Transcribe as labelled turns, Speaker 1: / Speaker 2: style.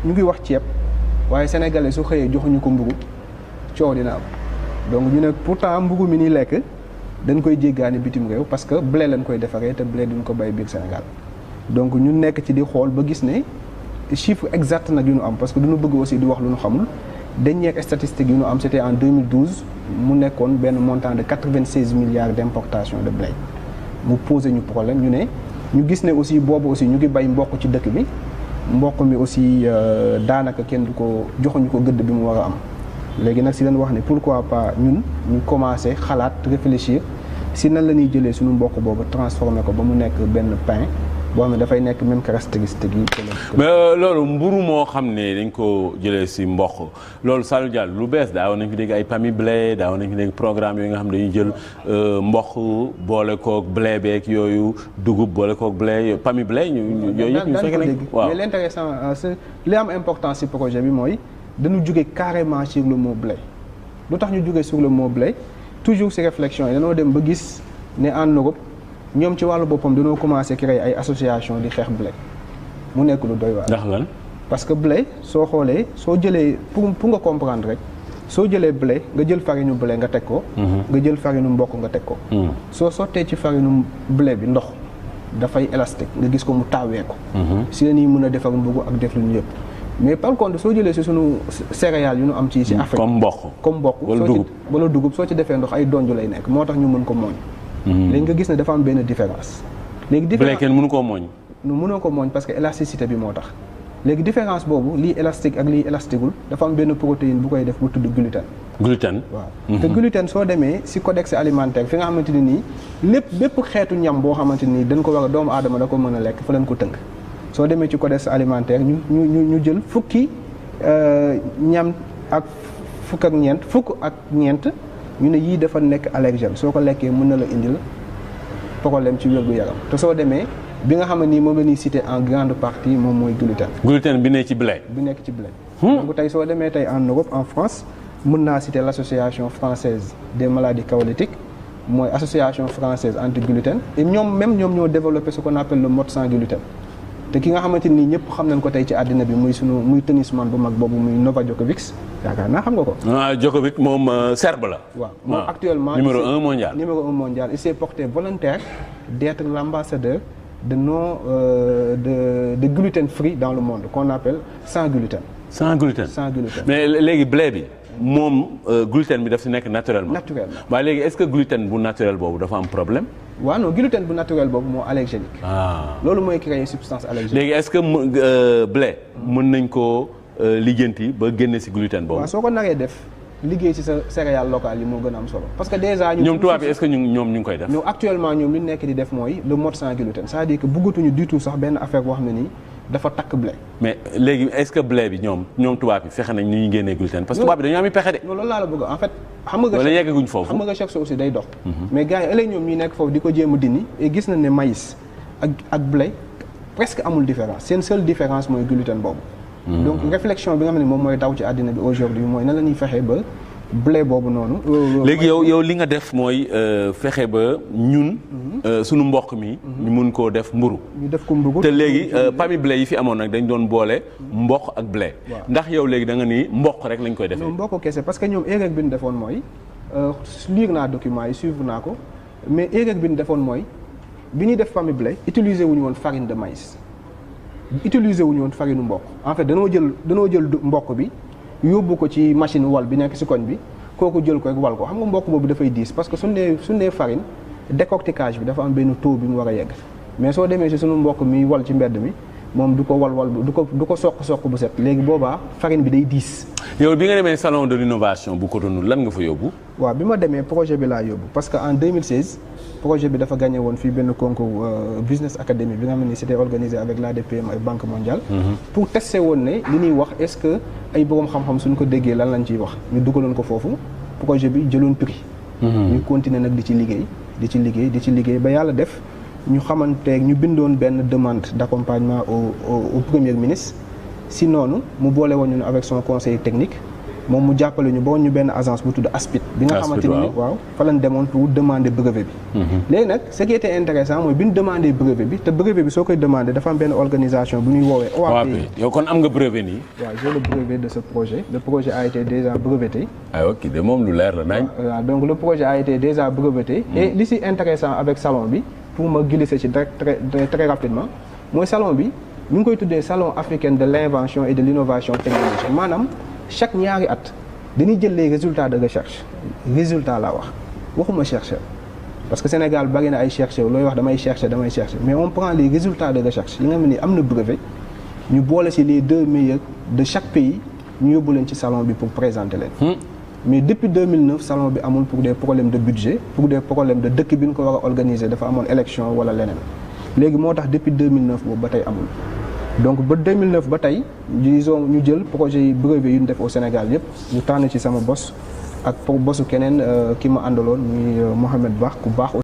Speaker 1: ñu ngi wax ceeb waaye sénégalais su xëyee joxuñu ko mburu coow dina am donc ñu ne pourtant mburu mi ni lekk dañ koy jéggaani bitim réew parce que blé lañ koy defaree te blé duñ ko bay biir Sénégal donc ñu nekk ci di xool ba gis ne chiffre exact nag yu ñu am parce que duñu bëgg aussi di wax lu ñu xamul dernière statistique yu ñu am c'était en 2012 mu nekkoon benn montant de 96 milliards d'importation de blé mu posé ñu problème ñu ne ñu gis ne aussi boobu aussi ñu ngi bay mboq ci dëkk bi mboq mi aussi daanaka kenn du ko joxuñu ko gëdd bi mu war a am léegi nag si leen wax ne pourquoi pas ñun ñu commencer xalaat réfléchir si nan la ñuy jëlee suñu mboq boobu transformer ko ba mu nekk benn pain boo xam ne dafay nekk même caractéristique yi.
Speaker 2: mais loolu mburu moo xam ne dañ ko jëlee si mboq loolu Saliou Diallo lu bees daaw nañ fi dégg ay PAMI blé daaw nañ fi dégg programme yooyu nga xam ne dañuy jël mboq boole koog blé beeg yooyu dugub boole koog blé PAMI blé yooyu yëpp ñu fekk nañ waaw
Speaker 1: mais l'intéressant li am importance ci projet bi mooy dañu jóge carrément sur le mot blé lu tax ñu jóge sur le mot blé toujours ci réflexion yi dañoo dem ba gis ne en Europe ñoom ci wàllu boppam dañoo commencé créer ay association di xeex blé mu nekk lu doy waar.
Speaker 2: ndax lan.
Speaker 1: parce que blé soo xoolee soo jëlee pour nga comprendre rek soo jëlee blé nga jël farine blé nga teg ko. nga jël farine mboq nga teg ko. soo sottee ci farine blé bi ndox dafay élastique nga gis ko mu taawee ko. si la ñuy mën a defar mburu ak def lu ñu yëpp. mais par contre soo jëlee si sunu céréales yu ñu am ci Afrique.
Speaker 2: comme mboq.
Speaker 1: wala dugub soo ci defee ndox ay donju lay nekk moo tax ñu mën ko mooñ. léegi nga gis ne dafa am benn différence. léegi différence
Speaker 2: blé kenn mënu koo mooñ.
Speaker 1: mënoo ko mooñ parce que élasticité bi moo tax. léegi différence boobu lii élastique ak lii élastiqueul dafa am benn protéine bu koy def bu tudd gluten.
Speaker 2: gluten
Speaker 1: waaw te gluten soo demee si codex alimentaire fi nga xamante ne nii bépp xeetu ñam boo xamante ni dañ ko war a doomu aadama da ko mën a lekk fa lañ ko tënk. soo demee ci codex alimentaire ñu jël fukki ñam ak fukk ak ñeent. ñu ne yii dafa nekk allergène soo ko lekkee mën na la indil problème ci wér-gu-yaram te soo demee bi nga xam ne nii moom la ñuy cité en grande partie moom mooy gluten.
Speaker 2: gluten bi nekk ci blé.
Speaker 1: bi nekk ci blé. donc tey soo demee tey en Europe en France mën naa citer l'association française des maladies chaotiques mooy association française anti gluten et ñoom ñoo développé ce qu'on appelle le mode sans gluten. te ki nga xamante ni ñëpp xam nañ ko tey ci àddina bi muy tennisman bu mag boobu muy Novak Djokovic yaakaar naa xam nga ko.
Speaker 2: Djokovic moom serbe la.
Speaker 1: waaw moom actuellement
Speaker 2: numéro 1 mondial.
Speaker 1: numéro 1 mondial il s'est porté volontaire d'être l'ambassadeur de non de gluten free dans le monde qu'on appelle sans gluten.
Speaker 2: sans gluten. mais léegi blé bi. moom gluten bi daf si nekk naturellement. waaye léegi est-ce que gluten bu naturel boobu dafa am problème.
Speaker 1: waaw non gluten bu naturel boobu moo allergénique. loolu mooy créer substance allergénique.
Speaker 2: léegi est-ce que blé mën nañ koo lijjanti ba génne si gluten boobu.
Speaker 1: waaw soo ko naree def liggéey ci sa céréales locales yi moo gën a am solo. parce que déjà
Speaker 2: ñoom tubaab bi est-ce que ñoom ñu ngi koy def.
Speaker 1: ñoom actuellement ñoom li ñu nekk di def mooy le mode sans gluten c'est-à-dire que bëggatuñu du tout sax benn affaire boo xam ne nii dafa takk blé.
Speaker 2: mais léegi est-ce que blé bi ñoom tubaab bi fexe nañ ni ñuy génnee gluten. parce que tubaab bi dañoo am pexe de.
Speaker 1: loolu laa la bëgg en fait. xam nga
Speaker 2: wala yeggaguñ foofu
Speaker 1: xam nga recherche aussi day dox. mais gars yi ëllëg ñoom ñuy nekk foofu di ko jéem a dindi et gis nañ ne maïs ak blé presque amul différence seen seule différence mooy gluten boobu. donc réflexion bi nga xam ne moom mooy daw ci àddina bi aujourd'hui mooy nan la ñuy fexe ba blé boobu noonu.
Speaker 2: léegi yow li nga def mooy fexe ba ñun. sunu mboq mi. ñu mun koo def mburu.
Speaker 1: ñu def ko mburu
Speaker 2: te léegi PAMI blé yi fi amoon nag dañ doon boole mboq ak blé. ndax yow léegi da nga ni mboq rek lañ koy defee.
Speaker 1: non mboq kese parce que ñoom erreur bi ñu defoon mooy lire naa document yi suivre naa ko mais erreur bi ñu defoon mooy bi ñuy def PAMI blé utiliser wuñu woon farine de maïs. utiliser wuñu woon farine mboq en fait danoo jël mboq bi. yóbbu ko ci machine wal bi nekk ci koñ bi kooku jël ko rek wal ko xam nga mboq boobu dafay diis parce que suñu nee farine décortiquage bi dafa am benn taux bi mu war a yegg mais soo demee ci sunu mboq mi wal ci mbedd mi moom du ko wal du ko soq bu set léegi boobaa farine bi day diis.
Speaker 2: yow bi nga demee salon de l'innovation bu Cotonou lan nga fa yóbbu.
Speaker 1: waaw bi ma demee projet bi laa yóbbu parce que en 2016 projet bi dafa gagné woon fii benn concours business academy bi nga xam ne c'était organisé avec l'ADPM ak Banque mondiale. pour tester woon ne li ñuy wax est-ce que ay boroom xam-xam suñ ko déggee lan lañ ciy wax ñu dugaloon ko foofu projet bi jëloon prix. ñu continuer nag di ci liggéey ba yàlla def. ñu xamanteeg ñu bindoon benn demande d'accompagnement au premier ministre si noonu mu boole woon ñu avec son conseil technique moom mu jàppale ñu ba ñu benn agence bu tudd ASPIT bi nga xamante ni waaw fa lañ demoon pour demander brevet bi léegi nag ce qui était intéressant mooy bi ñu demandé brevet bi te brevet bi soo koy demandé dafa am benn organisation bu ñuy woowee OAP.
Speaker 2: yow kon am nga brevet nii.
Speaker 1: waaw j'ai le brevet de ce projet le projet a été déjà breveté.
Speaker 2: ok de moom lu leer la nañ.
Speaker 1: waaw donc le projet a été déjà breveté. et li si intéressant avec salon bi pour ma glisser ci très rapidement mooy salon bi ñu ngi koy tuddee salon africain de l'invention et de l'innovation technologique maanaam chaque ñaari at dañuy jël les résultats de recherche résultat laa waxuma chercheur parce que Sénégal bari na ay chercheurs looy wax damay chercher mais on prend les résultats de recherche yi nga xam ne am na brevet ñu boole ci les 2 meilleurs de chaque pays ñu yóbbu leen ci salon bi pour présenter leen. mais depuis 2009 salon bi amul pour des problèmes de budget pour des problèmes de dëkk bi ñu ko war a organiser dafa amoon élection wala leneen léegi moo tax depuis 2009 boobu ba tey amul. donc ba 2009 ba tey disons ñu jël projet yi brevet yu ñu def au Sénégal yëpp ñu tànn ci sama bos ak pour bosu keneen ki ma àndaloon muy Mohamed Ba ku baax.